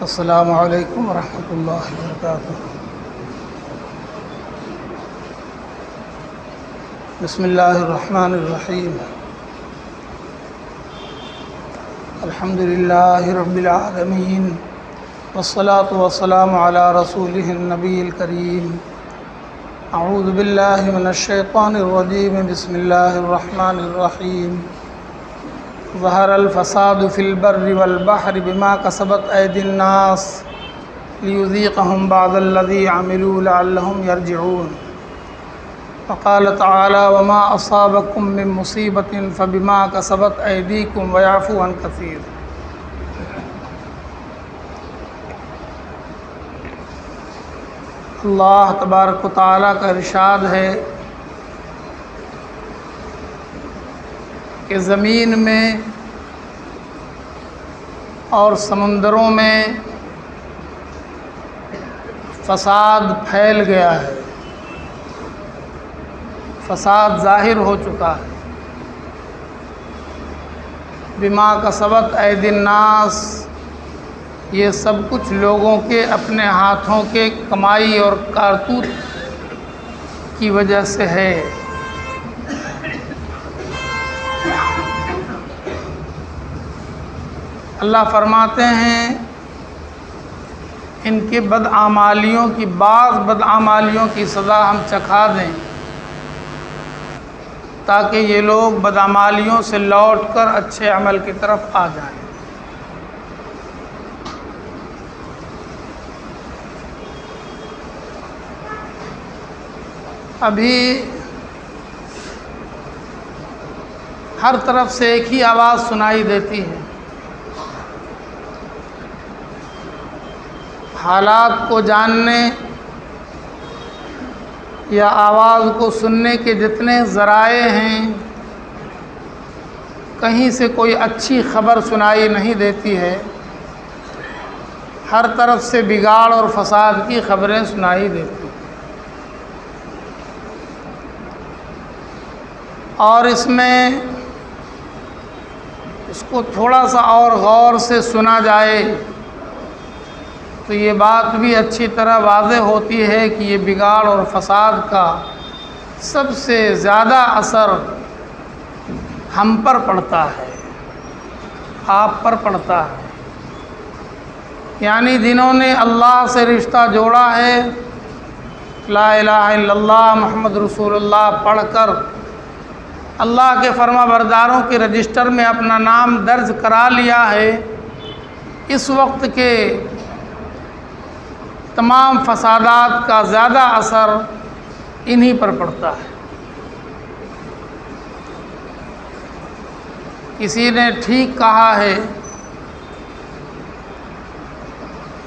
السلام علیکم ورحمۃ اللہ وبرکاتہ۔ بسم اللہ الرحمن الرحیم۔ الحمد للہ رب العالمین والصلاة والسلام علی رسولہ النبی الکریم۔ اعوذ باللہ من الشیطان الرجیم، بسم اللہ الرحمن الرحیم۔ ظہر الفساد فی البر والبحر بما کسبت ایدی الناس لیذیقہم بعض الذی عملوا لعلہم یرجعون۔ وقال تعالی وما اصابکم من مصیبت فبما کسبت ایدیکم ویعفو عن کثیر۔ اللہ تبارک و تعالیٰ کا ارشاد ہے کہ زمین میں اور سمندروں میں فساد پھیل گیا ہے، فساد ظاہر ہو چکا ہے۔ بما کسبت ایدی الناس، یہ سب کچھ لوگوں کے اپنے ہاتھوں کے کمائی اور کارتوت کی وجہ سے ہے۔ اللہ فرماتے ہیں ان کے بدعمالیوں کی، بعض بدعمالیوں کی سزا ہم چکھا دیں تاکہ یہ لوگ بدعمالیوں سے لوٹ کر اچھے عمل کی طرف آ جائیں۔ ابھی ہر طرف سے ایک ہی آواز سنائی دیتی ہے۔ حالات کو جاننے یا آواز کو سننے کے جتنے ذرائع ہیں، کہیں سے کوئی اچھی خبر سنائی نہیں دیتی ہے، ہر طرف سے بگاڑ اور فساد کی خبریں سنائی دیتی ہیں۔ اور اس میں اس کو تھوڑا سا اور غور سے سنا جائے تو یہ بات بھی اچھی طرح واضح ہوتی ہے کہ یہ بگاڑ اور فساد کا سب سے زیادہ اثر ہم پر پڑتا ہے، آپ پر پڑتا ہے۔ یعنی جنہوں نے اللہ سے رشتہ جوڑا ہے، لا الہ الا اللہ محمد رسول اللہ پڑھ کر اللہ کے فرما برداروں کے رجسٹر میں اپنا نام درج کرا لیا ہے، اس وقت کے تمام فسادات کا زیادہ اثر انہی پر پڑتا ہے۔ کسی نے ٹھیک کہا ہے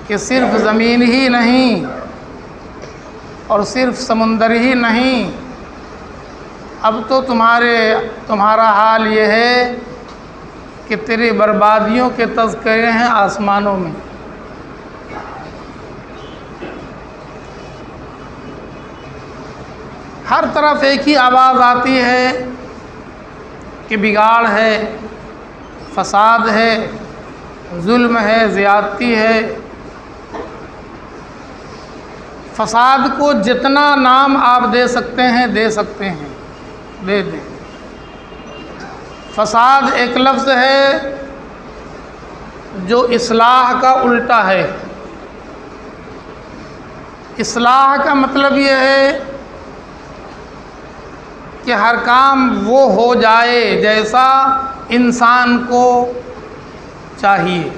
کہ صرف زمین ہی نہیں اور صرف سمندر ہی نہیں، اب تو تمہارا حال یہ ہے کہ تیری بربادیوں کے تذکرے ہیں آسمانوں میں۔ ہر طرف ایک ہی آواز آتی ہے کہ بگاڑ ہے، فساد ہے، ظلم ہے، زیادتی ہے۔ فساد کو جتنا نام آپ دے سکتے ہیں دے سکتے ہیں، دے دیں۔ فساد ایک لفظ ہے جو اصلاح کا الٹا ہے۔ اصلاح کا مطلب یہ ہے کہ ہر کام وہ ہو جائے جیسا انسان کو چاہیے،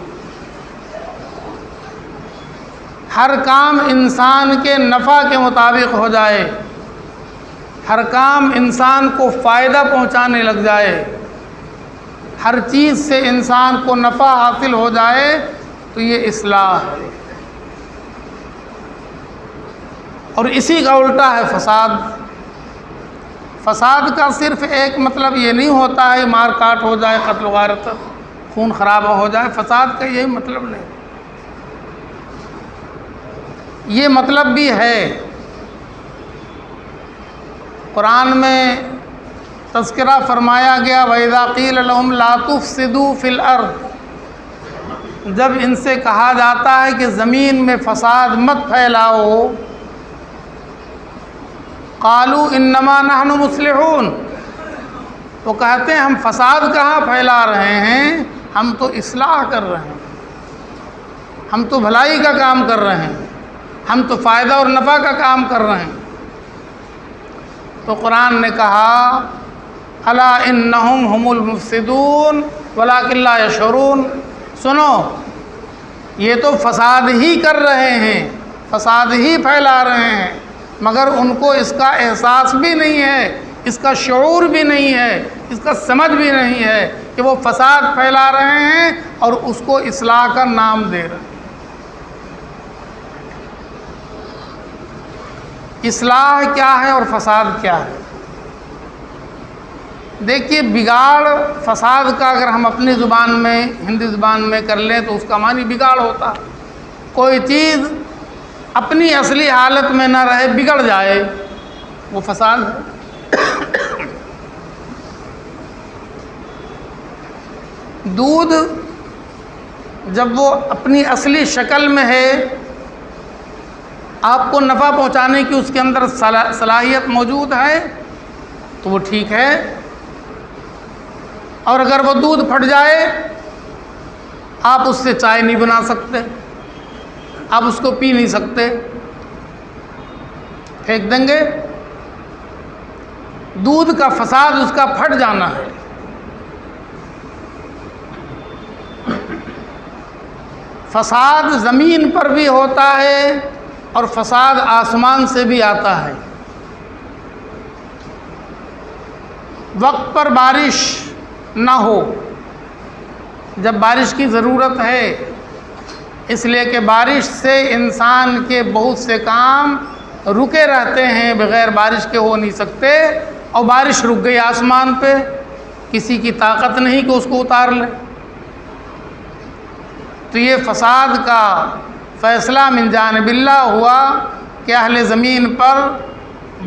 ہر کام انسان کے نفع کے مطابق ہو جائے، ہر کام انسان کو فائدہ پہنچانے لگ جائے، ہر چیز سے انسان کو نفع حاصل ہو جائے، تو یہ اصلاح ہے۔ اور اسی کا الٹا ہے فساد۔ فساد کا صرف ایک مطلب یہ نہیں ہوتا ہے مار کاٹ ہو جائے، قتل و غارت، خون خراب ہو جائے، فساد کا یہی مطلب نہیں، یہ مطلب بھی ہے۔ قرآن میں تذکرہ فرمایا گیا وَإِذَا قِيلَ لَهُمْ لَا تُفْسِدُوا فِي الْأَرْضِ، جب ان سے کہا جاتا ہے کہ زمین میں فساد مت پھیلاؤ، قالوا انما نحن مصلحون، وہ کہتے ہیں ہم فساد کہاں پھیلا رہے ہیں، ہم تو اصلاح کر رہے ہیں، ہم تو بھلائی کا کام کر رہے ہیں، ہم تو فائدہ اور نفع کا کام کر رہے ہیں۔ تو قرآن نے کہا الا انہم هم المفسدون ولکن لا یشعرون، سنو یہ تو فساد ہی کر رہے ہیں، فساد ہی پھیلا رہے ہیں، مگر ان کو اس کا احساس بھی نہیں ہے، اس کا شعور بھی نہیں ہے، اس کا سمجھ بھی نہیں ہے کہ وہ فساد پھیلا رہے ہیں اور اس کو اصلاح کا نام دے رہے ہیں۔ اصلاح کیا ہے اور فساد کیا ہے؟ دیکھیے بگاڑ فساد کا اگر ہم اپنی زبان میں ہندی زبان میں کر لیں تو اس کا معنی بگاڑ ہوتا ہے، کوئی چیز اپنی اصلی حالت میں نہ رہے، بگڑ جائے، وہ فساد ہے۔ دودھ جب وہ اپنی اصلی شکل میں ہے، آپ کو نفع پہنچانے کی اس کے اندر صلاحیت موجود ہے تو وہ ٹھیک ہے، اور اگر وہ دودھ پھٹ جائے آپ اس سے چائے نہیں بنا سکتے، آپ اس کو پی نہیں سکتے، پھینک دیں گے۔ دودھ کا فساد اس کا پھٹ جانا ہے۔ فساد زمین پر بھی ہوتا ہے اور فساد آسمان سے بھی آتا ہے۔ وقت پر بارش نہ ہو، جب بارش کی ضرورت ہے، اس لیے کہ بارش سے انسان کے بہت سے کام رکے رہتے ہیں، بغیر بارش کے ہو نہیں سکتے، اور بارش رک گئی آسمان پہ، کسی کی طاقت نہیں کہ اس کو اتار لے، تو یہ فساد کا فیصلہ من جانب اللہ ہوا کہ اہل زمین پر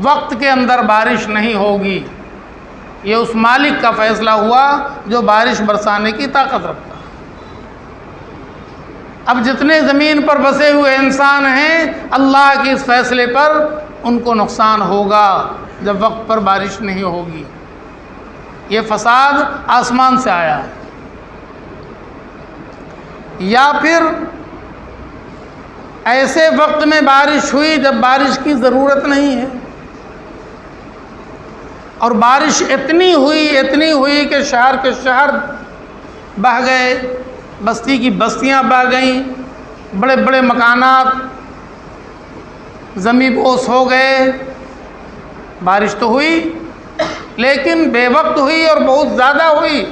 وقت کے اندر بارش نہیں ہوگی، یہ اس مالک کا فیصلہ ہوا جو بارش برسانے کی طاقت رکھتا ہے۔ اب جتنے زمین پر بسے ہوئے انسان ہیں، اللہ کے اس فیصلے پر ان کو نقصان ہوگا جب وقت پر بارش نہیں ہوگی۔ یہ فساد آسمان سے آیا ہے، یا پھر ایسے وقت میں بارش ہوئی جب بارش کی ضرورت نہیں ہے، اور بارش اتنی ہوئی کہ شہر کے شہر بہہ گئے، بستی کی بستیاں بہہ گئیں، بڑے بڑے مکانات زمیں بوس ہو گئے۔ بارش تو ہوئی لیکن بے وقت ہوئی اور بہت زیادہ ہوئی،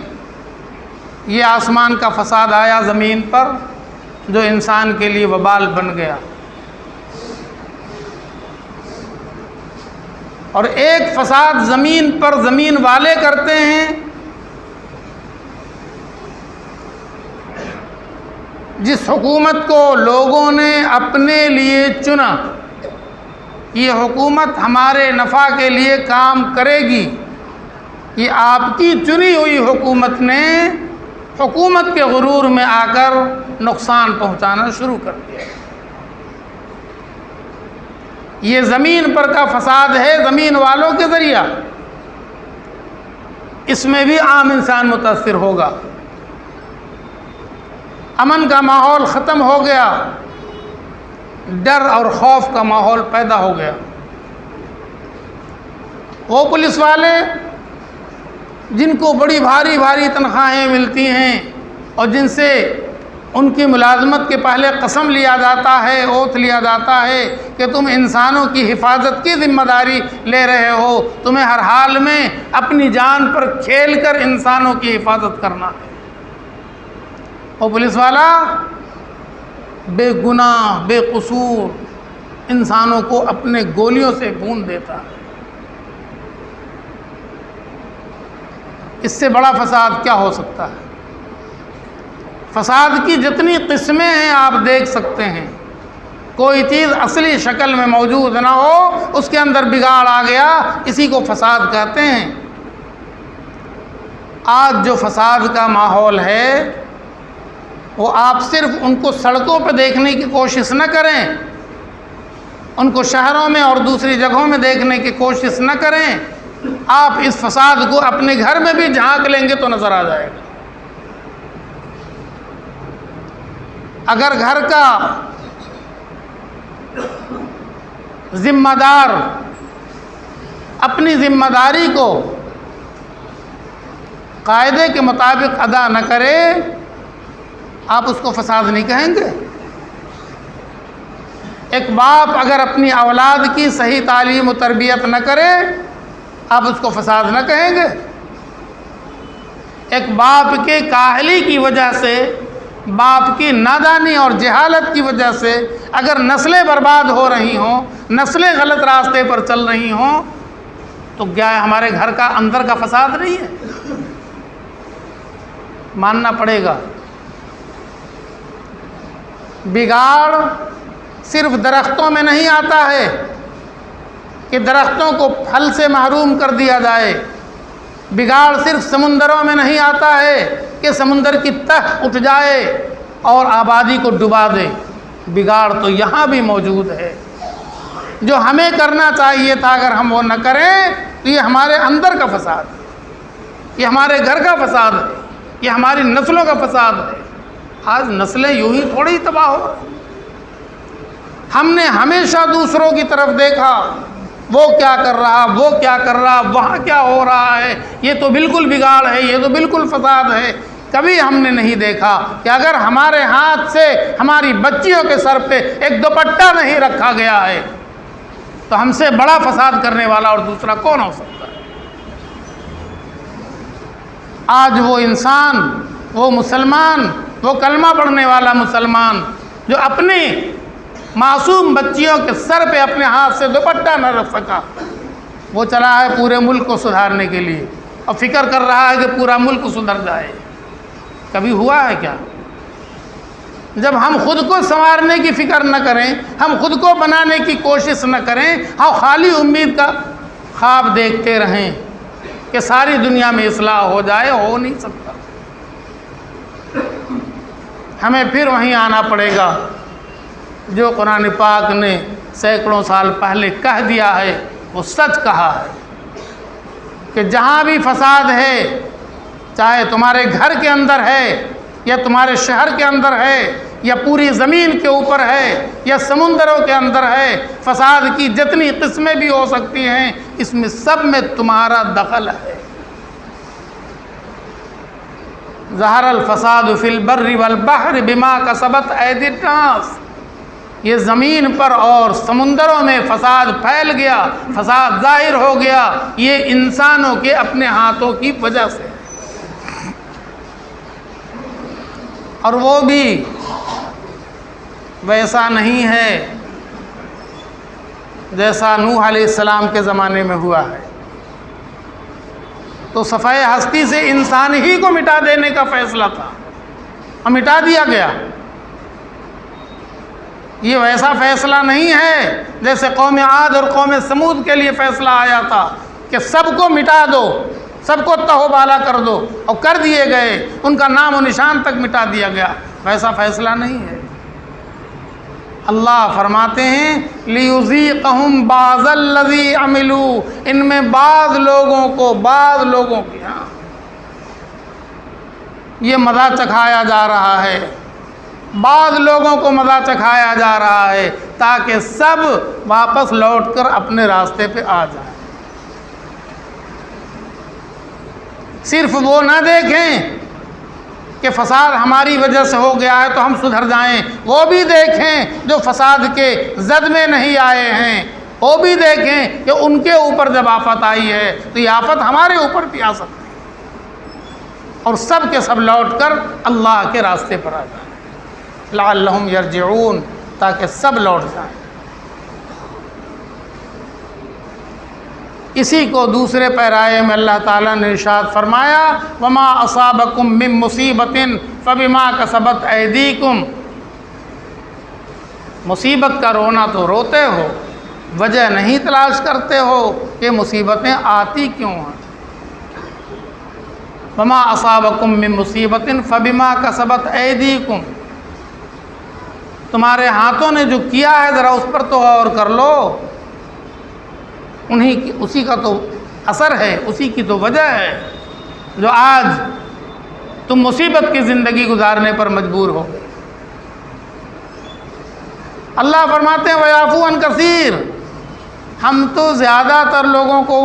یہ آسمان کا فساد آیا زمین پر جو انسان کے لیے وبال بن گیا۔ اور ایک فساد زمین پر زمین والے کرتے ہیں، جس حکومت کو لوگوں نے اپنے لیے چنا، یہ حکومت ہمارے نفع کے لیے کام کرے گی، یہ آپ کی چنی ہوئی حکومت نے حکومت کے غرور میں آ کر نقصان پہنچانا شروع کر دیا۔ یہ زمین پر کا فساد ہے زمین والوں کے ذریعہ، اس میں بھی عام انسان متاثر ہوگا۔ امن کا ماحول ختم ہو گیا، ڈر اور خوف کا ماحول پیدا ہو گیا۔ وہ پولیس والے جن کو بڑی بھاری تنخواہیں ملتی ہیں اور جن سے ان کی ملازمت کے پہلے قسم لیا جاتا ہے، اوتھ لیا جاتا ہے کہ تم انسانوں کی حفاظت کی ذمہ داری لے رہے ہو، تمہیں ہر حال میں اپنی جان پر کھیل کر انسانوں کی حفاظت کرنا ہے، وہ پولیس والا بے گناہ بے قصور انسانوں کو اپنے گولیوں سے بھون دیتا ہے۔ اس سے بڑا فساد کیا ہو سکتا ہے؟ فساد کی جتنی قسمیں ہیں آپ دیکھ سکتے ہیں، کوئی چیز اصلی شکل میں موجود نہ ہو، اس کے اندر بگاڑ آ گیا، اسی کو فساد کہتے ہیں۔ آج جو فساد کا ماحول ہے وہ آپ صرف ان کو سڑکوں پہ دیکھنے کی کوشش نہ کریں، ان کو شہروں میں اور دوسری جگہوں میں دیکھنے کی کوشش نہ کریں، آپ اس فساد کو اپنے گھر میں بھی جھانک لیں گے تو نظر آ جائے گا۔ اگر گھر کا ذمہ دار اپنی ذمہ داری کو قاعدے کے مطابق ادا نہ کرے، آپ اس کو فساد نہیں کہیں گے۔ ایک باپ اگر اپنی اولاد کی صحیح تعلیم و تربیت نہ کرے، آپ اس کو فساد نہ کہیں گے۔ ایک باپ کے کاہلی کی وجہ سے، باپ کی نادانی اور جہالت کی وجہ سے اگر نسلیں برباد ہو رہی ہوں، نسلیں غلط راستے پر چل رہی ہوں، تو کیا ہمارے گھر کا اندر کا فساد نہیں ہے؟ ماننا پڑے گا۔ بگاڑ صرف درختوں میں نہیں آتا ہے کہ درختوں کو پھل سے محروم کر دیا جائے، بگاڑ صرف سمندروں میں نہیں آتا ہے کہ سمندر کی تہ اٹھ جائے اور آبادی کو ڈبا دے، بگاڑ تو یہاں بھی موجود ہے۔ جو ہمیں کرنا چاہیے تھا اگر ہم وہ نہ کریں تو یہ ہمارے اندر کا فساد ہے، یہ ہمارے گھر کا فساد ہے، یہ ہماری نسلوں کا فساد ہے۔ آج نسلیں یوں ہی تھوڑی تباہ ہو رہی۔ ہم نے ہمیشہ دوسروں کی طرف دیکھا، وہ کیا کر رہا، وہ کیا کر رہا، وہاں کیا ہو رہا ہے، یہ تو بالکل بگاڑ ہے، یہ تو بالکل فساد ہے۔ کبھی ہم نے نہیں دیکھا کہ اگر ہمارے ہاتھ سے ہماری بچیوں کے سر پہ ایک دوپٹہ نہیں رکھا گیا ہے تو ہم سے بڑا فساد کرنے والا اور دوسرا کون ہو سکتا ہے؟ آج وہ انسان، وہ مسلمان، وہ کلمہ پڑھنے والا مسلمان جو اپنی معصوم بچیوں کے سر پہ اپنے ہاتھ سے دوپٹہ نہ رکھ سکا، وہ چلا ہے پورے ملک کو سدھارنے کے لیے اور فکر کر رہا ہے کہ پورا ملک سدھر جائے۔ کبھی ہوا ہے کیا؟ جب ہم خود کو سنوارنے کی فکر نہ کریں، ہم خود کو بنانے کی کوشش نہ کریں، ہم خالی امید کا خواب دیکھتے رہیں کہ ساری دنیا میں اصلاح ہو جائے، ہو نہیں سکتا۔ ہمیں پھر وہیں آنا پڑے گا جو قرآن پاک نے سینکڑوں سال پہلے کہہ دیا ہے، وہ سچ کہا ہے کہ جہاں بھی فساد ہے، چاہے تمہارے گھر کے اندر ہے یا تمہارے شہر کے اندر ہے یا پوری زمین کے اوپر ہے یا سمندروں کے اندر ہے، فساد کی جتنی قسمیں بھی ہو سکتی ہیں، اس میں سب میں تمہارا دخل ہے۔ ظہر الفساد فی البر والبحر بما کسبت ایدی الناس، یہ زمین پر اور سمندروں میں فساد پھیل گیا، فساد ظاہر ہو گیا، یہ انسانوں کے اپنے ہاتھوں کی وجہ سے، اور وہ بھی ویسا نہیں ہے جیسا نوح علیہ السلام کے زمانے میں ہوا ہے۔ تو صفحہ ہستی سے انسان ہی کو مٹا دینے کا فیصلہ تھا اور مٹا دیا گیا۔ یہ ویسا فیصلہ نہیں ہے جیسے قوم عاد اور قوم سمود کے لیے فیصلہ آیا تھا کہ سب کو مٹا دو، سب کو تہو بالا کر دو، اور کر دیے گئے، ان کا نام و نشان تک مٹا دیا گیا۔ ویسا فیصلہ نہیں ہے۔ اللہ فرماتے ہیں لِيُذِيقَهُمْ بَعْضَ الَّذِي عَمِلُوا، ان میں بعض لوگوں کی یہ مزہ چکھایا جا رہا ہے، بعض لوگوں کو مزہ چکھایا جا رہا ہے تاکہ سب واپس لوٹ کر اپنے راستے پہ آ جائیں۔ صرف وہ نہ دیکھیں کہ فساد ہماری وجہ سے ہو گیا ہے تو ہم سدھر جائیں، وہ بھی دیکھیں جو فساد کے زد میں نہیں آئے ہیں، وہ بھی دیکھیں کہ ان کے اوپر جب آفت آئی ہے تو یہ آفت ہمارے اوپر بھی آ سکتی ہے، اور سب کے سب لوٹ کر اللہ کے راستے پر آ جائیں، لعلہم یرجعون، تاکہ سب لوٹ جائیں۔ اسی کو دوسرے پیرائے میں اللہ تعالیٰ نے ارشاد فرمایا وما اصابکم من مصیبت فبما کسبت ایدیکم، مصیبت کا رونا تو روتے ہو، وجہ نہیں تلاش کرتے ہو کہ مصیبتیں آتی کیوں ہیں۔ وما اصابکم من مصیبت فبما کسبت ایدیکم، تمہارے ہاتھوں نے جو کیا ہے ذرا اس پر تو غور کر لو، اسی کا تو اثر ہے، اسی کی تو وجہ ہے جو آج تم مصیبت کی زندگی گزارنے پر مجبور ہو گئے۔ اللہ فرماتے ہیں وَيَعْفُو عَنْ كَثِيرٍ، ہم تو زیادہ تر لوگوں کو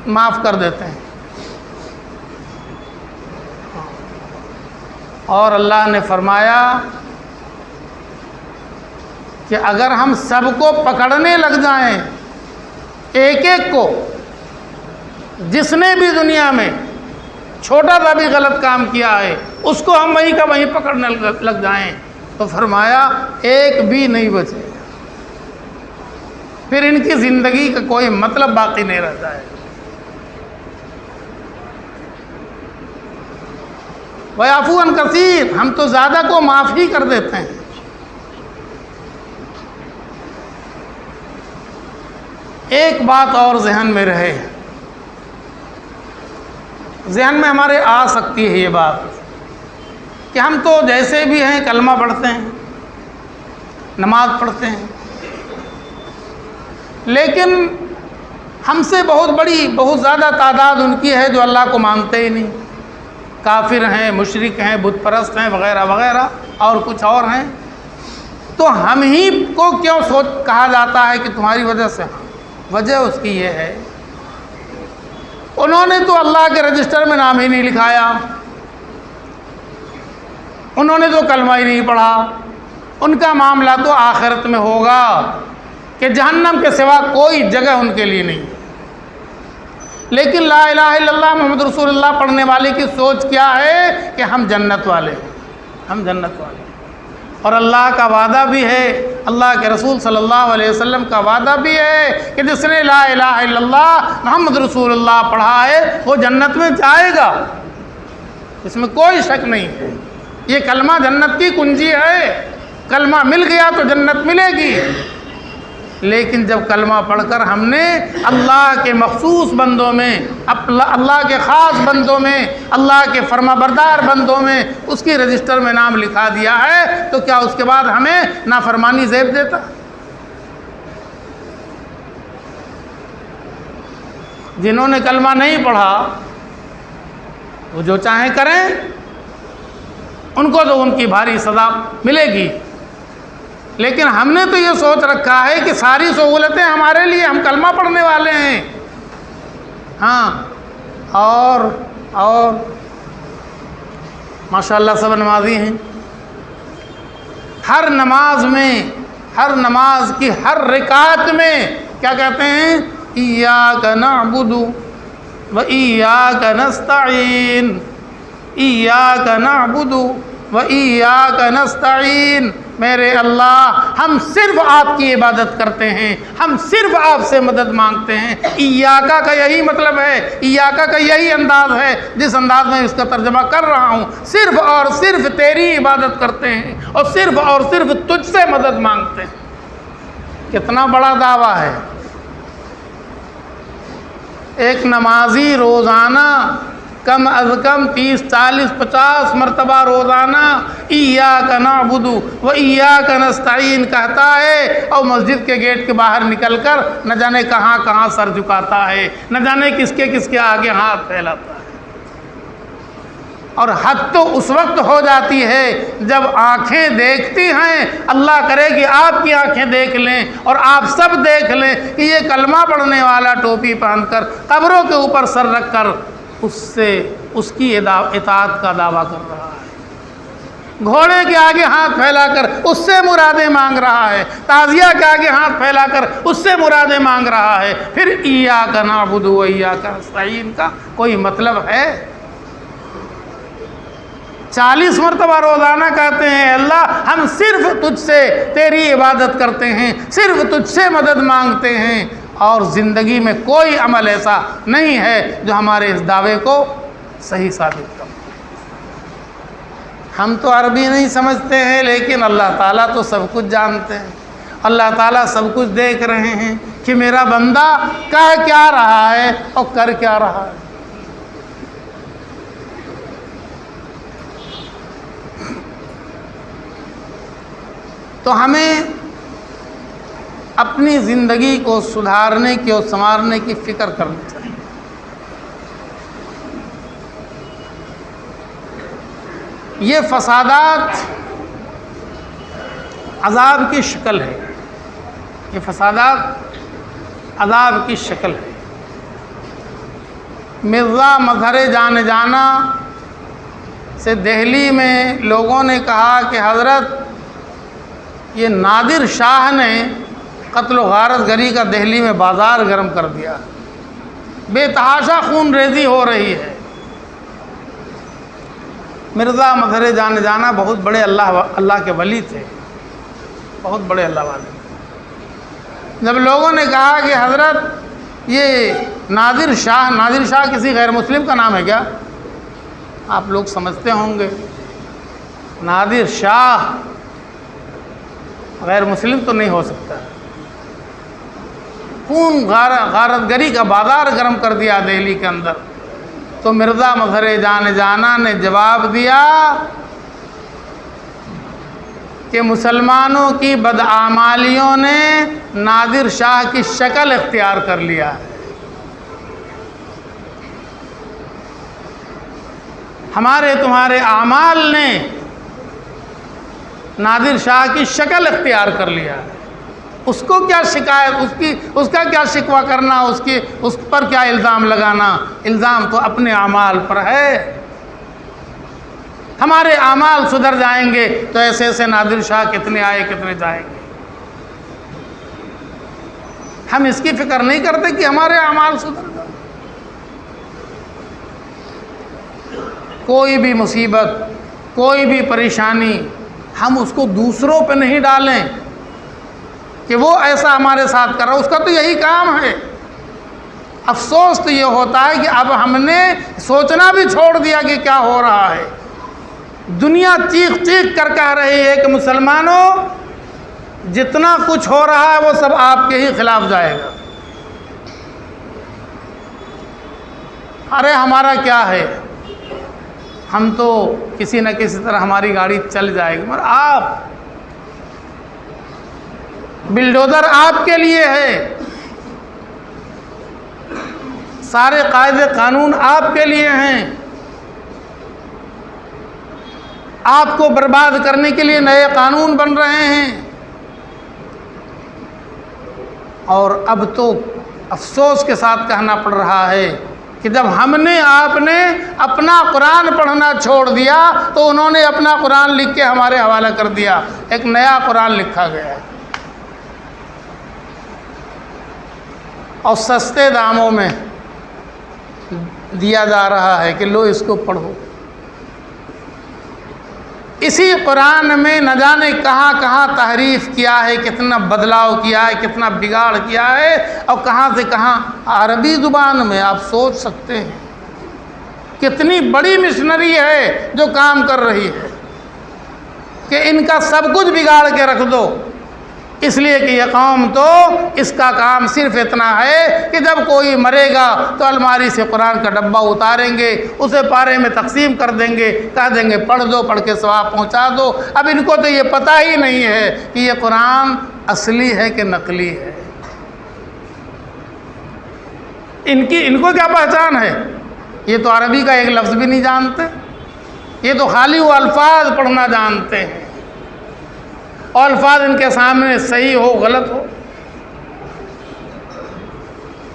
معاف کر دیتے ہیں۔ اور اللہ نے فرمایا کہ اگر ہم سب کو پکڑنے لگ جائیں، ایک ایک کو، جس نے بھی دنیا میں چھوٹا سا بھی غلط کام کیا ہے اس کو ہم وہیں کا وہیں پکڑنے لگ جائیں، تو فرمایا ایک بھی نہیں بچے، پھر ان کی زندگی کا کوئی مطلب باقی نہیں رہتا ہے۔ وَيَعْفُو عَنْ كَثِيرٍ، ہم تو زیادہ کو معاف ہی کر دیتے ہیں۔ ایک بات اور ذہن میں رہے، ذہن میں ہمارے آ سکتی ہے یہ بات کہ ہم تو جیسے بھی ہیں کلمہ پڑھتے ہیں، نماز پڑھتے ہیں، لیکن ہم سے بہت زیادہ تعداد ان کی ہے جو اللہ کو مانتے ہی نہیں، کافر ہیں، مشرک ہیں، بت پرست ہیں، وغیرہ وغیرہ، اور کچھ اور ہیں۔ تو ہم ہی کو کیوں کہا جاتا ہے کہ تمہاری وجہ سے؟ وجہ اس کی یہ ہے انہوں نے تو اللہ کے رجسٹر میں نام ہی نہیں لکھایا، انہوں نے تو کلمہ ہی نہیں پڑھا، ان کا معاملہ تو آخرت میں ہوگا کہ جہنم کے سوا کوئی جگہ ان کے لیے نہیں۔ لیکن لا الہ الا اللہ محمد رسول اللہ پڑھنے والے کی سوچ کیا ہے کہ ہم جنت والے، ہم جنت والے۔ اور اللہ کا وعدہ بھی ہے، اللہ کے رسول صلی اللہ علیہ وسلم کا وعدہ بھی ہے کہ جس نے لا الہ الا اللہ محمد رسول اللہ پڑھا ہے وہ جنت میں جائے گا، اس میں کوئی شک نہیں ہے۔ یہ کلمہ جنت کی کنجی ہے، کلمہ مل گیا تو جنت ملے گی۔ لیکن جب کلمہ پڑھ کر ہم نے اللہ کے مخصوص بندوں میں، اللہ کے خاص بندوں میں، اللہ کے فرما بردار بندوں میں اس کی رجسٹر میں نام لکھا دیا ہے، تو کیا اس کے بعد ہمیں نافرمانی زیب دیتا؟ جنہوں نے کلمہ نہیں پڑھا وہ جو چاہیں کریں، ان کو تو ان کی بھاری سزا ملے گی۔ لیکن ہم نے تو یہ سوچ رکھا ہے کہ ساری سہولتیں ہمارے لیے، ہم کلمہ پڑھنے والے ہیں، ہاں، اور ماشاءاللہ سب نمازی ہیں، ہر نماز میں، ہر نماز کی ہر رکعت میں کیا کہتے ہیں؟ ایاک نعبد و ایاک نستعین، ایاک نعبد و ایاک نستعین، میرے اللہ ہم صرف آپ کی عبادت کرتے ہیں، ہم صرف آپ سے مدد مانگتے ہیں۔ ایاکا کا یہی مطلب ہے، ایاکا کا یہی انداز ہے جس انداز میں اس کا ترجمہ کر رہا ہوں، صرف اور صرف تیری عبادت کرتے ہیں اور صرف تجھ سے مدد مانگتے ہیں۔ کتنا بڑا دعویٰ ہے! ایک نمازی روزانہ کم از کم 30 40 50 مرتبہ روزانہ ایاک نعبد و ایاک نستعین کہتا ہے، اور مسجد کے گیٹ کے باہر نکل کر نہ جانے کہاں کہاں سر جھکاتا ہے، نہ جانے کس کے آگے ہاتھ پھیلاتا ہے۔ اور حد تو اس وقت ہو جاتی ہے جب آنکھیں دیکھتی ہیں، اللہ کرے کہ آپ کی آنکھیں دیکھ لیں اور آپ سب دیکھ لیں کہ یہ کلمہ پڑھنے والا ٹوپی پہن کر قبروں کے اوپر سر رکھ کر اس کی اطاعت کا دعویٰ کر رہا ہے، گھوڑے کے آگے ہاتھ پھیلا کر اس سے مرادیں مانگ رہا ہے، تازیہ کے آگے ہاتھ پھیلا کر اس سے مرادیں مانگ رہا ہے، پھر ایاک نعبد و ایاک نستعین کا کوئی مطلب ہے؟ 40 مرتبہ روزانہ کہتے ہیں اللہ ہم صرف تجھ سے تیری عبادت کرتے ہیں، صرف تجھ سے مدد مانگتے ہیں، اور زندگی میں کوئی عمل ایسا نہیں ہے جو ہمارے اس دعوے کو صحیح ثابت کرے۔ ہم تو عربی نہیں سمجھتے ہیں، لیکن اللہ تعالیٰ تو سب کچھ جانتے ہیں، اللہ تعالیٰ سب کچھ دیکھ رہے ہیں کہ میرا بندہ کہہ کیا رہا ہے اور کر کیا رہا ہے۔ تو ہمیں اپنی زندگی کو سدھارنے کی اور سنوارنے کی فکر کرنی چاہیے۔ یہ فسادات عذاب کی شکل ہے، یہ فسادات عذاب کی شکل ہے۔ مرزا مظہر جان جانا سے دہلی میں لوگوں نے کہا کہ حضرت یہ نادر شاہ نے قتل و غارت گری کا دہلی میں بازار گرم کر دیا، بے تحاشا خون ریزی ہو رہی ہے۔ مرزا مظہر جان جانا بہت بڑے اللہ کے ولی تھے، بہت بڑے اللہ والے۔ جب لوگوں نے کہا کہ حضرت یہ نادر شاہ کسی غیر مسلم کا نام ہے کیا؟ آپ لوگ سمجھتے ہوں گے نادر شاہ غیر مسلم تو نہیں ہو سکتا، خون غارت گری کا بازار گرم کر دیا دہلی کے اندر۔ تو مرزا مظہر جان جانا نے جواب دیا کہ مسلمانوں کی بدعمالیوں نے نادر شاہ کی شکل اختیار کر لیا ہے، ہمارے تمہارے اعمال نے نادر شاہ کی شکل اختیار کر لیا ہے۔ اس کو کیا شکایت، اس کا کیا شکوہ کرنا، اس پر کیا الزام لگانا؟ الزام تو اپنے اعمال پر ہے۔ ہمارے اعمال سدھر جائیں گے تو ایسے ایسے نادر شاہ کتنے آئے کتنے جائیں گے۔ ہم اس کی فکر نہیں کرتے کہ ہمارے اعمال سدھر جائیں۔ کوئی بھی مصیبت، کوئی بھی پریشانی ہم اس کو دوسروں پہ نہیں ڈالیں کہ وہ ایسا ہمارے ساتھ کر رہا، اس کا تو یہی کام ہے۔ افسوس تو یہ ہوتا ہے کہ اب ہم نے سوچنا بھی چھوڑ دیا کہ کیا ہو رہا ہے۔ دنیا چیخ چیخ کر کہہ رہی ہے کہ مسلمانوں جتنا کچھ ہو رہا ہے وہ سب آپ کے ہی خلاف جائے گا۔ ارے ہمارا کیا ہے، ہم تو کسی نہ کسی طرح ہماری گاڑی چل جائے گی، مگر آپ بلڈوزر آپ کے لیے ہے، سارے قاعدے قانون آپ کے لیے ہیں، آپ کو برباد کرنے کے لیے نئے قانون بن رہے ہیں۔ اور اب تو افسوس کے ساتھ کہنا پڑ رہا ہے کہ جب ہم نے آپ نے اپنا قرآن پڑھنا چھوڑ دیا تو انہوں نے اپنا قرآن لکھ کے ہمارے حوالہ کر دیا، ایک نیا قرآن لکھا گیا ہے اور سستے داموں میں دیا جا رہا ہے کہ لو اس کو پڑھو۔ اسی قرآن میں نہ جانے کہاں کہاں تحریف کیا ہے، کتنا بدلاؤ کیا ہے، کتنا بگاڑ کیا ہے، اور کہاں سے کہاں عربی زبان میں آپ سوچ سکتے ہیں کتنی بڑی مشنری ہے جو کام کر رہی ہے کہ ان کا سب کچھ بگاڑ کے رکھ دو، اس لیے کہ یہ قوم تو اس کا کام صرف اتنا ہے کہ جب کوئی مرے گا تو الماری سے قرآن کا ڈبہ اتاریں گے، اسے پارے میں تقسیم کر دیں گے، کہہ دیں گے پڑھ دو، پڑھ کے ثواب پہنچا دو۔ اب ان کو تو یہ پتہ ہی نہیں ہے کہ یہ قرآن اصلی ہے کہ نقلی ہے۔ ان کو کیا پہچان ہے؟ یہ تو عربی کا ایک لفظ بھی نہیں جانتے، یہ تو خالی وہ الفاظ پڑھنا جانتے ہیں، اور الفاظ ان کے سامنے صحیح ہو غلط ہو۔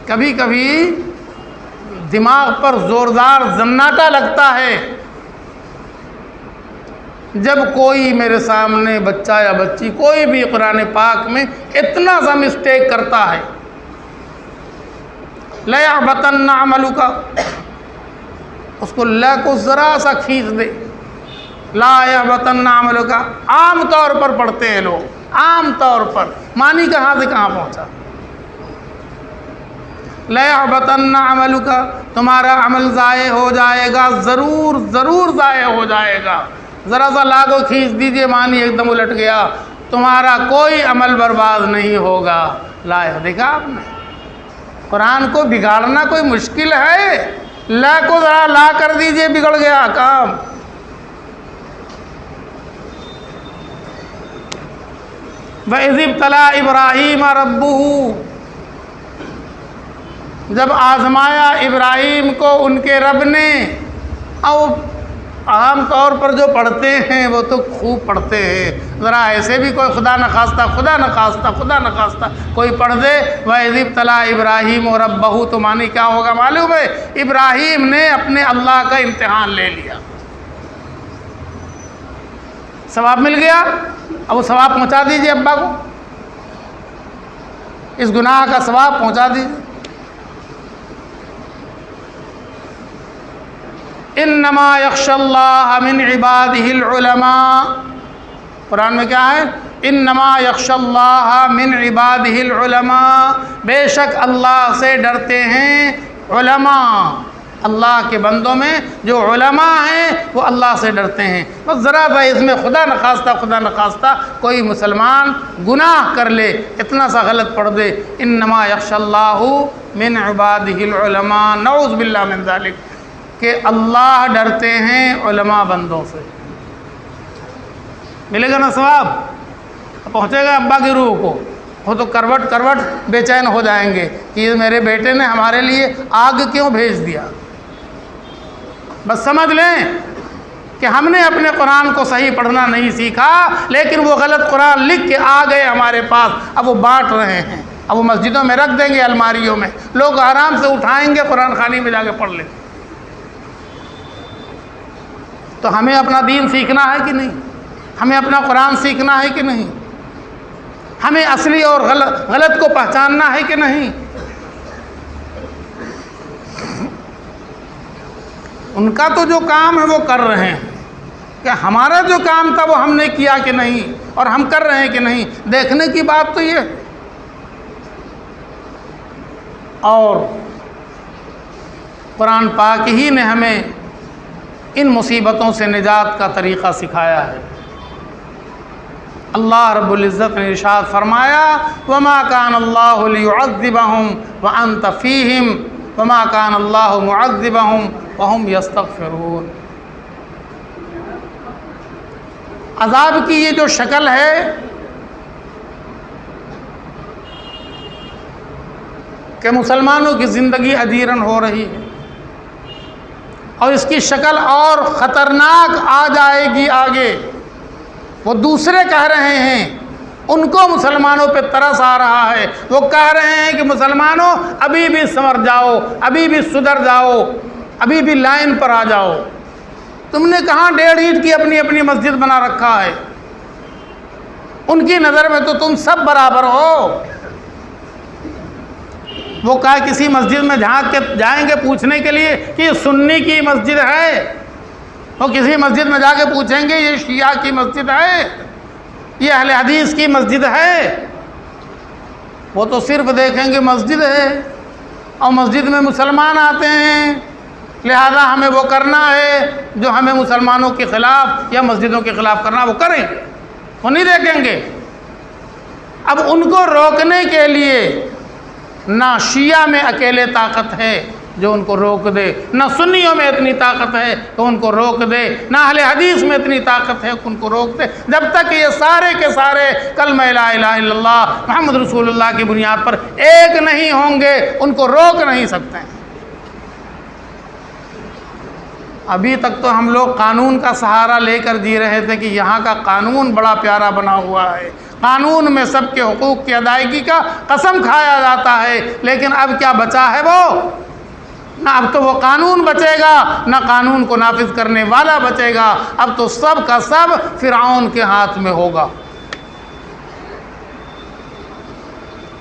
کبھی کبھی دماغ پر زوردار زناٹا لگتا ہے جب کوئی میرے سامنے بچہ یا بچی کوئی بھی قرآن پاک میں اتنا سا مسٹیک کرتا ہے، لَيَحْبَطَنَّ عَمَلُكَ، اس کو لا کو ذرا سا کھینچ دے، لا يحبطن عملک، عام طور پر پڑھتے ہیں لوگ، عام طور پر، معنی کہاں سے کہاں پہنچا۔ لا يحبطن عملک، تمہارا عمل ضائع ہو جائے گا، ضرور ضرور ضائع ہو جائے گا۔ ذرا سا لا کو کھینچ دیجئے، معنی ایک دم الٹ گیا، تمہارا کوئی عمل برباد نہیں ہوگا۔ لا، دیکھا آپ نے، قرآن کو بگاڑنا کوئی مشکل ہے؟ لا کو ذرا لا کر دیجئے، بگڑ گیا کام۔ وَإِذِ ابْتَلَىٰ إِبْرَاهِيمَ رَبُّهُ، جب آزمایا ابراہیم کو ان کے رب نے. اور عام طور پر جو پڑھتے ہیں وہ تو خوب پڑھتے ہیں، ذرا ایسے بھی کوئی خدا نخواستہ کوئی پڑھ دے وَإِذِ ابْتَلَىٰ إِبْرَاهِيمُ رَبَّهُ، تو معنی کیا ہوگا معلوم ہے؟ ابراہیم نے اپنے اللہ کا امتحان لے لیا، ثواب مل گیا. اب وہ ثواب پہنچا دیجئے ابا کو، اس گناہ کا ثواب پہنچا دیجئے. انما یخشی اللہ من عبادہ العلماء، قرآن میں کیا ہے؟ انما یخشی اللہ من عبادہ العلماء، بے شک اللہ سے ڈرتے ہیں علماء، اللہ کے بندوں میں جو علماء ہیں وہ اللہ سے ڈرتے ہیں. بس ذرا سا اس میں خدا نخواستہ کوئی مسلمان گناہ کر لے، اتنا سا غلط پڑھ دے، انما یخشی اللہ من عبادہ العلماء، نعوذ باللہ من ذالک، کہ اللہ ڈرتے ہیں علماء بندوں سے. ملے گا نا ثواب؟ پہنچے گا ابا کی روح کو، وہ تو کروٹ بے چین ہو جائیں گے کہ یہ میرے بیٹے نے ہمارے لیے آگ کیوں بھیج دیا. بس سمجھ لیں کہ ہم نے اپنے قرآن کو صحیح پڑھنا نہیں سیکھا، لیکن وہ غلط قرآن لکھ کے آ گئے ہمارے پاس، اب وہ بانٹ رہے ہیں، اب وہ مسجدوں میں رکھ دیں گے، الماریوں میں، لوگ آرام سے اٹھائیں گے، قرآن خوانی میں جا کے پڑھ لیں. تو ہمیں اپنا دین سیکھنا ہے کہ نہیں؟ ہمیں اپنا قرآن سیکھنا ہے کہ نہیں؟ ہمیں اصلی اور غلط کو پہچاننا ہے کہ نہیں؟ ان کا تو جو کام ہے وہ کر رہے ہیں، کہ ہمارا جو کام تھا وہ ہم نے کیا کہ نہیں، اور ہم کر رہے ہیں کہ نہیں، دیکھنے کی بات تو یہ. اور قرآن پاک ہی نے ہمیں ان مصیبتوں سے نجات کا طریقہ سکھایا ہے. اللہ رب العزت نے ارشاد فرمایا وَمَا كَانَ اللَّهُ لِيُعَذِّبَهُمْ وَأَنْتَ فِيهِمْ وَمَا كَانَ اللَّهُ مُعَذِّبَهُمْ وَهُمْ يَسْتَغْفِرُونَ. عذاب کی یہ جو شکل ہے کہ مسلمانوں کی زندگی ادیرن ہو رہی ہے، اور اس کی شکل اور خطرناک آ جائے گی آگے. وہ دوسرے کہہ رہے ہیں، ان کو مسلمانوں پہ ترس آ رہا ہے، وہ کہہ رہے ہیں کہ مسلمانوں ابھی بھی سنور جاؤ، ابھی بھی سدھر جاؤ، ابھی بھی لائن پر آ جاؤ. تم نے کہاں 1.5 اینٹ کی اپنی مسجد بنا رکھا ہے؟ ان کی نظر میں تو تم سب برابر ہو. وہ کہا کسی مسجد میں جھانک کے جائیں گے پوچھنے کے لیے کہ یہ سنی کی مسجد ہے، وہ کسی مسجد میں جا کے پوچھیں گے یہ شیعہ کی مسجد ہے، یہ اہل حدیث کی مسجد ہے؟ وہ تو صرف دیکھیں گے مسجد ہے، اور مسجد میں مسلمان آتے ہیں، لہذا ہمیں وہ کرنا ہے جو ہمیں مسلمانوں کے خلاف یا مسجدوں کے خلاف کرنا، وہ کریں گے، وہ نہیں دیکھیں گے. اب ان کو روکنے کے لیے نہ شیعہ میں اکیلے طاقت ہے جو ان کو روک دے، نہ سنیوں میں اتنی طاقت ہے کہ ان کو روک دے، نہ اہل حدیث میں اتنی طاقت ہے کہ ان کو روک دے. جب تک یہ سارے کے سارے کلمہ لا الہ الا اللہ محمد رسول اللہ کی بنیاد پر ایک نہیں ہوں گے، ان کو روک نہیں سکتے ہیں. ابھی تک تو ہم لوگ قانون کا سہارا لے کر جی رہے تھے کہ یہاں کا قانون بڑا پیارا بنا ہوا ہے، قانون میں سب کے حقوق کی ادائیگی کا قسم کھایا جاتا ہے. لیکن اب کیا بچا ہے؟ وہ نہ اب تو وہ قانون بچے گا، نہ قانون کو نافذ کرنے والا بچے گا. اب تو سب کا سب فرعون کے ہاتھ میں ہوگا.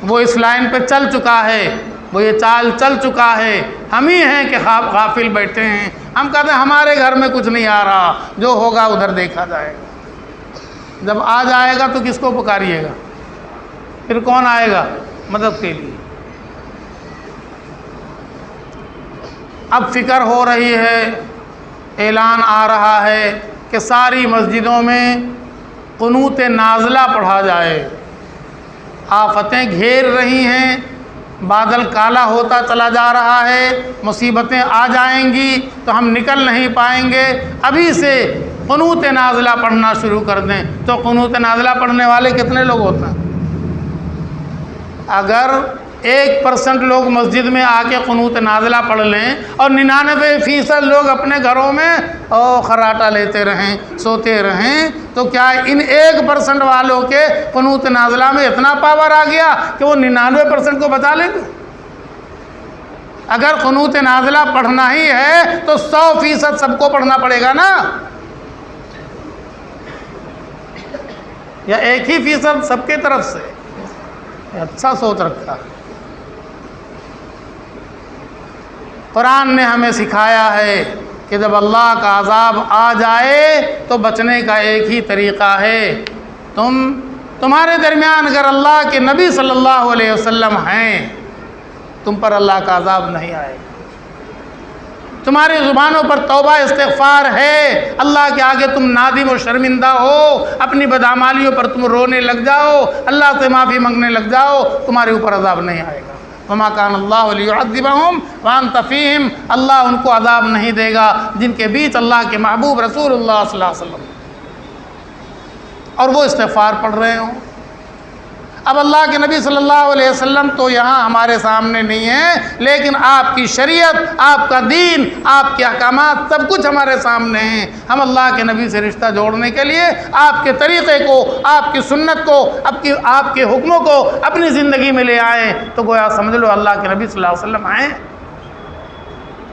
وہ اس لائن پہ چل چکا ہے، وہ یہ چال چل چکا ہے. ہم ہی ہیں کہ غافل بیٹھے ہیں. ہم کہتے ہیں ہمارے گھر میں کچھ نہیں آ رہا، جو ہوگا ادھر دیکھا جائے گا. جب آ جائے گا تو کس کو پکاریے گا؟ پھر کون آئے گا مدد کے لیے؟ اب فکر ہو رہی ہے، اعلان آ رہا ہے کہ ساری مسجدوں میں قنوت نازلہ پڑھا جائے. آفتیں گھیر رہی ہیں، بادل کالا ہوتا چلا جا رہا ہے، مصیبتیں آ جائیں گی تو ہم نکل نہیں پائیں گے. ابھی سے قنوت نازلہ پڑھنا شروع کر دیں تو قنوت نازلہ پڑھنے والے کتنے لوگ ہوتے ہیں؟ اگر 1% لوگ مسجد میں آ کے قنوت نازلہ پڑھ لیں اور 99% لوگ اپنے گھروں میں خراٹا لیتے رہیں، سوتے رہیں، تو کیا ان 1% والوں کے قنوت نازلہ میں اتنا پاور آ گیا کہ وہ 99% کو بچا لیں گے؟ اگر قنوت نازلہ پڑھنا ہی ہے تو 100% سب کو پڑھنا پڑے گا نا، یا 1% سب کی طرف سے؟ اچھا سوچ رکھا۔ قرآن نے ہمیں سکھایا ہے کہ جب اللہ کا عذاب آ جائے تو بچنے کا ایک ہی طریقہ ہے، تمہارے درمیان اگر اللہ کے نبی صلی اللہ علیہ وسلم ہیں، تم پر اللہ کا عذاب نہیں آئے گا۔ تمہاری زبانوں پر توبہ استغفار ہے، اللہ کے آگے تم نادم و شرمندہ ہو، اپنی بدعمالیوں پر تم رونے لگ جاؤ، اللہ سے معافی مانگنے لگ جاؤ، تمہارے اوپر عذاب نہیں آئے گا۔ وما کان اللہ لیعذبہم وانت فیہم، اللہ ان کو عذاب نہیں دے گا جن کے بیچ اللہ کے محبوب رسول اللہ صلی اللہ علیہ وسلم اور وہ استغفار پڑھ رہے ہوں۔ اب اللہ کے نبی صلی اللہ علیہ وسلم تو یہاں ہمارے سامنے نہیں ہیں، لیکن آپ کی شریعت، آپ کا دین، آپ کے احکامات سب کچھ ہمارے سامنے ہیں۔ ہم اللہ کے نبی سے رشتہ جوڑنے کے لیے آپ کے طریقے کو، آپ کی سنت کو، آپ کے حکموں کو اپنی زندگی میں لے آئیں تو گویا سمجھ لو اللہ کے نبی صلی اللہ علیہ وسلم آئیں،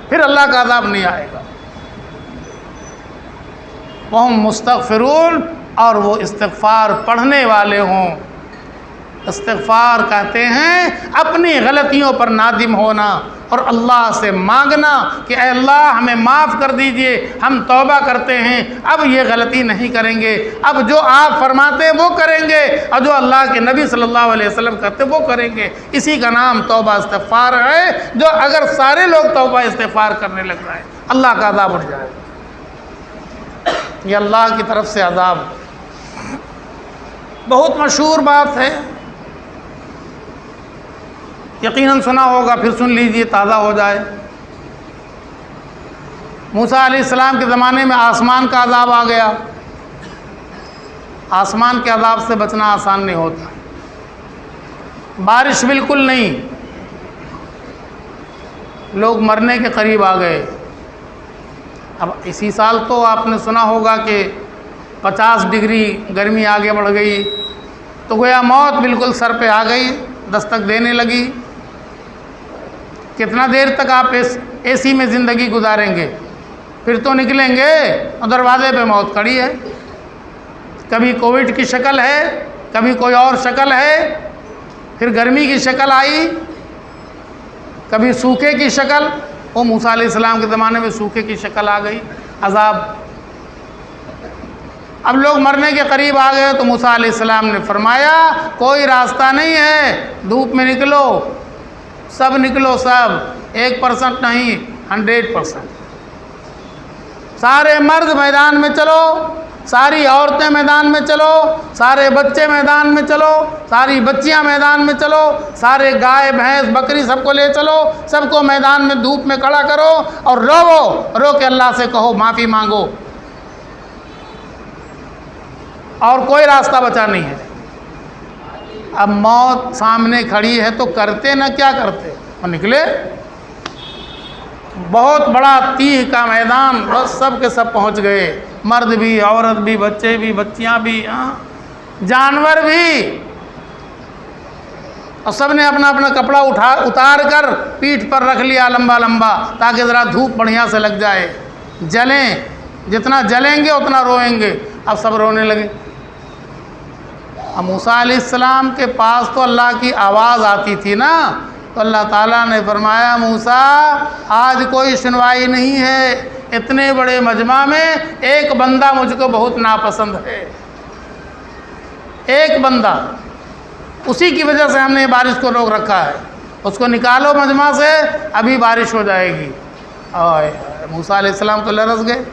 پھر اللہ کا عذاب نہیں آئے گا۔ وہم مستغفرون، اور وہ استغفار پڑھنے والے ہوں۔ استغفار کہتے ہیں اپنی غلطیوں پر نادم ہونا اور اللہ سے مانگنا کہ اے اللہ ہمیں معاف کر دیجئے، ہم توبہ کرتے ہیں، اب یہ غلطی نہیں کریں گے، اب جو آپ فرماتے ہیں وہ کریں گے، اور جو اللہ کے نبی صلی اللہ علیہ وسلم کرتے ہیں وہ کریں گے۔ اسی کا نام توبہ استغفار ہے، جو اگر سارے لوگ توبہ استغفار کرنے لگ جائیں اللہ کا عذاب اٹھ جائے گا۔ یہ اللہ کی طرف سے عذاب بہت مشہور بات ہے، یقیناً سنا ہوگا، پھر سن لیجئے تازہ ہو جائے۔ موسیٰ علیہ السلام کے زمانے میں آسمان کا عذاب آ گیا۔ آسمان کے عذاب سے بچنا آسان نہیں ہوتا، بارش بالکل نہیں، لوگ مرنے کے قریب آ گئے۔ اب اسی سال تو آپ نے سنا ہوگا کہ 50 ڈگری گرمی آگے بڑھ گئی، تو گویا موت بالکل سر پہ آ گئی، دستک دینے لگی۔ کتنا دیر تک آپ اے سی میں زندگی گزاریں گے؟ پھر تو نکلیں گے اور دروازے پہ موت کھڑی ہے، کبھی کووڈ کی شکل ہے، کبھی کوئی اور شکل ہے، پھر گرمی کی شکل آئی، کبھی سوکھے کی شکل، وہ موسیٰ علیہ السلام کے زمانے میں سوکھے کی شکل آ گئی، عذاب۔ اب لوگ مرنے کے قریب آ گئے تو موسیٰ علیہ السلام نے فرمایا کوئی راستہ نہیں ہے، دھوپ میں نکلو، سب نکلو، سب 1% نہیں 100%، سارے مرد میدان میں چلو، ساری عورتیں میدان میں چلو، سارے بچے میدان میں چلو، ساری بچیاں میدان میں چلو، سارے گائے بھینس بکری سب کو لے چلو، سب کو میدان میں دھوپ میں کھڑا کرو اور رو کے اللہ سے کہو، معافی مانگو، اور کوئی راستہ بچا نہیں ہے۔ اب موت سامنے کھڑی ہے تو کرتے نہ کیا کرتے، اور نکلے۔ بہت بڑا تیہ کا میدان، بس سب کے سب پہنچ گئے، مرد بھی، عورت بھی، بچے بھی، بچیاں بھی، جانور بھی، اور سب نے اپنا اپنا کپڑا اتار کر پیٹھ پر رکھ لیا لمبا لمبا، تاکہ ذرا دھوپ بڑھیا سے لگ جائے، جلیں، جتنا جلیں گے اتنا روئیں گے۔ اب سب رونے لگے۔ اب موسیٰ علیہ السلام کے پاس تو اللہ کی آواز آتی تھی نا، تو اللہ تعالیٰ نے فرمایا موسیٰ آج کوئی سنوائی نہیں ہے، اتنے بڑے مجمع میں ایک بندہ مجھ کو بہت ناپسند ہے، ایک بندہ، اسی کی وجہ سے ہم نے بارش کو روک رکھا ہے، اس کو نکالو مجمع سے، ابھی بارش ہو جائے گی۔ اور موسیٰ علیہ السلام تو لرز گئے،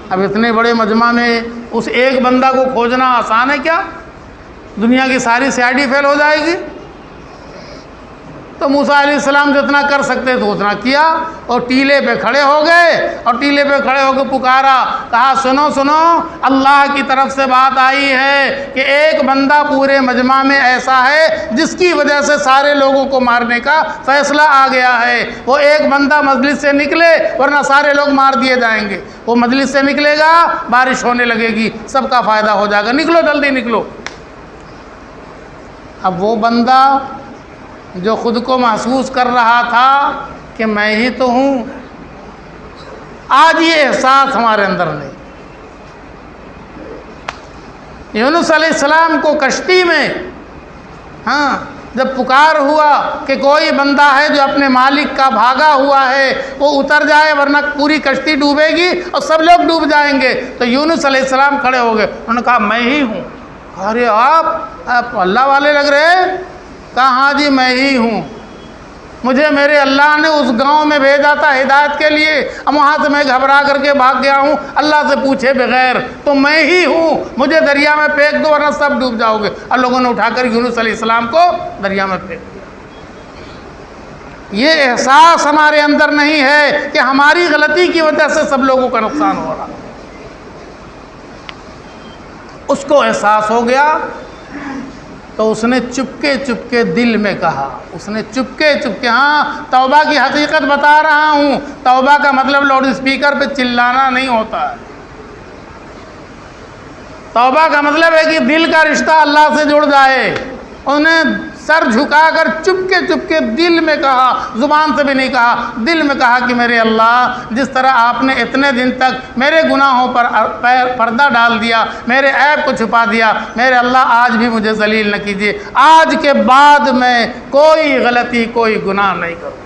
اب اتنے بڑے مجمع میں اس ایک بندہ کو کھوجنا آسان ہے کیا؟ دنیا کی ساری CID فیل ہو جائے گی۔ تو موسیٰ علیہ السلام جتنا کر سکتے تھے اتنا کیا، اور ٹیلے پہ کھڑے ہو گئے، اور ٹیلے پہ کھڑے ہو کے پکارا، کہا سنو سنو، اللہ کی طرف سے بات آئی ہے کہ ایک بندہ پورے مجمع میں ایسا ہے جس کی وجہ سے سارے لوگوں کو مارنے کا فیصلہ آ گیا ہے، وہ ایک بندہ مجلس سے نکلے ورنہ سارے لوگ مار دیے جائیں گے، وہ مجلس سے نکلے گا، بارش ہونے لگے گی، سب کا فائدہ ہو جائے گا، نکلو جلدی نکلو۔ اب وہ بندہ جو خود کو محسوس کر رہا تھا کہ میں ہی تو ہوں، آج یہ احساس ہمارے اندر نہیں۔ یونس علیہ السلام کو کشتی میں جب پکار ہوا کہ کوئی بندہ ہے جو اپنے مالک کا بھاگا ہوا ہے وہ اتر جائے ورنہ پوری کشتی ڈوبے گی اور سب لوگ ڈوب جائیں گے، تو یونس علیہ السلام کھڑے ہو گئے، انہوں نے کہا میں ہی ہوں۔ ارے آپ اللہ والے لگ رہے ہیں؟ کہا ہاں جی میں ہی ہوں، مجھے میرے اللہ نے اس گاؤں میں بھیجا تھا ہدایت کے لیے، اب وہاں سے میں گھبرا کر کے بھاگ گیا ہوں اللہ سے پوچھے بغیر، تو میں ہی ہوں، مجھے دریا میں پھینک دو ورنہ سب ڈوب جاؤ گے۔ اور لوگوں نے اٹھا کر یونس علیہ السلام کو دریا میں پھینک دیا۔ یہ احساس ہمارے اندر نہیں ہے کہ ہماری غلطی کی وجہ سے سب لوگوں کا نقصان ہو رہا۔ اس کو احساس ہو گیا تو اس نے چپکے چپکے دل میں کہا، اس نے چپکے چپکے، ہاں توبہ کی حقیقت بتا رہا ہوں، توبہ کا مطلب لاؤڈ اسپیکر پہ چلانا نہیں ہوتا ہے، توبہ کا مطلب ہے کہ دل کا رشتہ اللہ سے جڑ جائے۔ انہیں سر جھکا کر چپکے چپکے دل میں کہا، زبان سے بھی نہیں کہا، دل میں کہا کہ میرے اللہ، جس طرح آپ نے اتنے دن تک میرے گناہوں پر پردہ ڈال دیا، میرے عیب کو چھپا دیا، میرے اللہ آج بھی مجھے ذلیل نہ کیجیے، آج کے بعد میں کوئی غلطی کوئی گناہ نہیں کروں،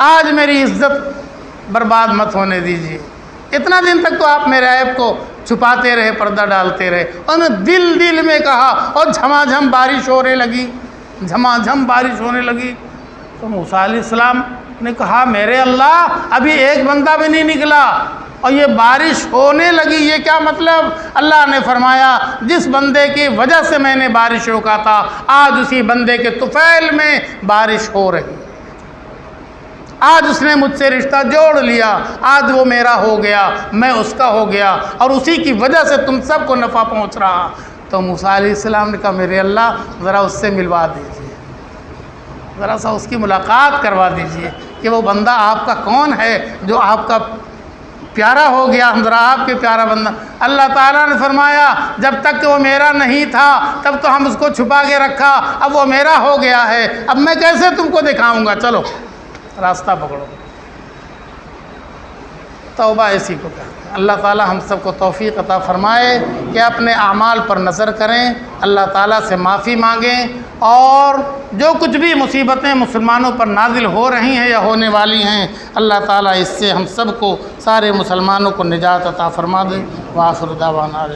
آج میری عزت برباد مت ہونے دیجیے۔ اتنا دن تک تو آپ میرے عیب کو چھپاتے رہے، پردہ ڈالتے رہے، اور نے دل میں کہا، اور جھما جھم بارش ہونے لگی، جھما جھم بارش ہونے لگی۔ تو موسیٰ علیہ السلام نے کہا میرے اللہ ابھی ایک بندہ بھی نہیں نکلا اور یہ بارش ہونے لگی، یہ کیا مطلب؟ اللہ نے فرمایا جس بندے کی وجہ سے میں نے بارش روکا تھا آج اسی بندے کے طفیل میں بارش ہو رہی، آج اس نے مجھ سے رشتہ جوڑ لیا، آج وہ میرا ہو گیا، میں اس کا ہو گیا، اور اسی کی وجہ سے تم سب کو نفع پہنچ رہا۔ تو موسیٰ علیہ السلام نے کہا میرے اللہ ذرا اس سے ملوا دیجیے، ذرا سا اس کی ملاقات کروا دیجیے کہ وہ بندہ آپ کا کون ہے جو آپ کا پیارا ہو گیا، ہم ذرا آپ کے پیارا بندہ۔ اللہ تعالیٰ نے فرمایا جب تک کہ وہ میرا نہیں تھا تب تو ہم اس کو چھپا کے رکھا، اب وہ میرا ہو گیا ہے، اب میں کیسے تم کو دکھاؤں گا، چلو راستہ پکڑو۔ توبہ اسی کو کہتے ہیں۔ اللہ تعالی ہم سب کو توفیق عطا فرمائے کہ اپنے اعمال پر نظر کریں، اللہ تعالیٰ سے معافی مانگیں، اور جو کچھ بھی مصیبتیں مسلمانوں پر نازل ہو رہی ہیں یا ہونے والی ہیں اللہ تعالیٰ اس سے ہم سب کو، سارے مسلمانوں کو نجات عطا فرما دے۔ وآخر دعوانا